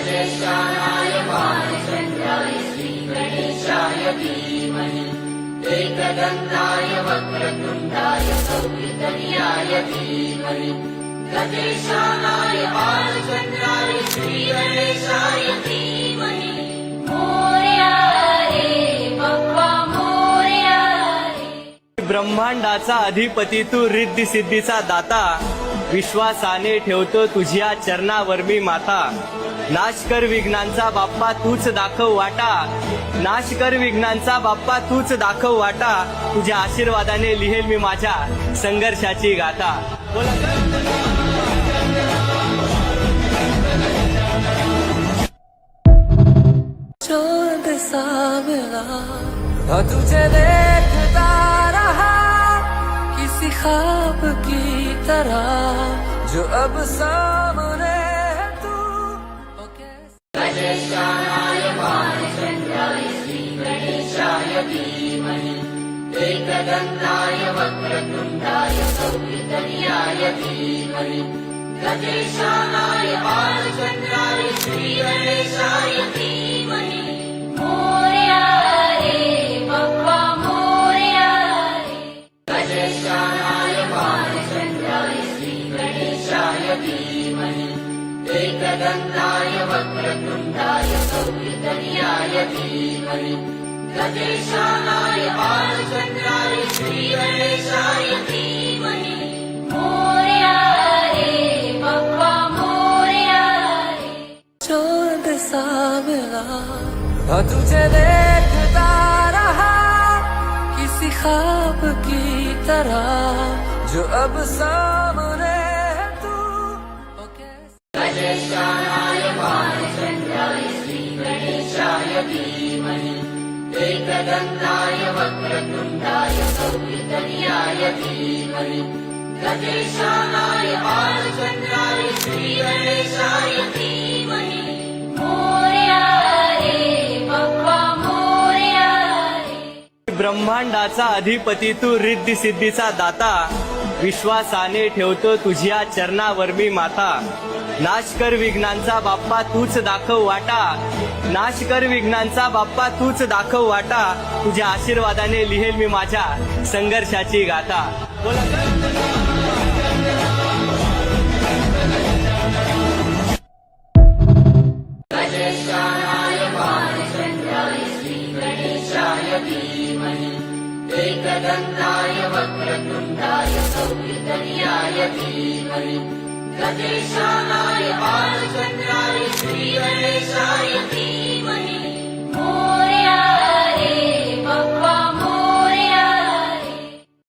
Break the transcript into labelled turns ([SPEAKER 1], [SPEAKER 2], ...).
[SPEAKER 1] गजेशानाय भानुचन्द्राय श्रीगणेशाय धीमहि एकदन्ताय वक्रतुण्डाय सौवितर्याय धीमहि गजेशानाय भानुचन्द्राय श्रीगणेशाय धीमहि मोरया रे बाप्पा मोरया रे।
[SPEAKER 2] ब्रह्मांडाचा अधिपती तू रिद्धी सिद्धीचा दाता, विश्वासाने ठेवतो तुझ्या चरणावर मी माता। नाश कर विघ्नांचा बाप्पा तूच दाखव वाटा, नाश कर विघ्नांचा बाप्पा तूच दाखव वाटा। तुझ्या आशीर्वादाने लिहेल मी माझ्या संघर्षाची गाथा।
[SPEAKER 3] चांद सावला तुझे देखता रहा किसी ख्वाब की तरह जो अब सामने है तू।
[SPEAKER 1] गजेशानाय भानुचन्द्राय श्रीगणेशाय धीमहि एकदन्ताय वक्रतुण्डाय सौवितर्याय धीमहि गजेशानाय भानुचन्द्राय श्रीगणेशाय धीमहि मोरया रे बाप्पा मोरया रे। गजेशानाय भानुचन्द्राय श्रीगणेशाय धीमहि एकदन्ताय वक्रतुण्डाय सौवितर्याय धीमहि गजेशानाय भानुचन्द्राय श्रीगणेशाय धीमहि मोरया रे बाप्पा मोरया रे।
[SPEAKER 3] चांद सावला तुझे देखता रहा किसी ख्वाब की तरह जो अब सामने है तू।
[SPEAKER 1] गजेशानाय भानुचन्द्राय श्रीगणेशाय धीमहि एकदन्ताय वक्रतुण्डाय सौवितर्याय धीमहि गजेशानाय भानुचन्द्राय श्रीगणेशाय धीमहि मोरया रे बाप्पा मोरया रे।
[SPEAKER 2] ब्रह्मांडाचा अधिपती तू रिद्धी सिद्धीचा दाता, विश्वासाने ठेवतो तुझ्या चरणावर मी माता। नाश कर विघ्नांचा बाप्पा तूच दाखव वाटा, नाश कर विघ्नांचा बाप्पा तूच दाखव वाटा। तुझ्या आशीर्वादाने लिहेल मी माझ्या संघर्षाची गाथा।
[SPEAKER 1] गजेशानाय भानुचन्द्राय श्रीगणेशाय धीमहि एकदन्ताय वक्रतुण्डाय सौवितर्याय धीमहि गजेशानाय भानुचन्द्राय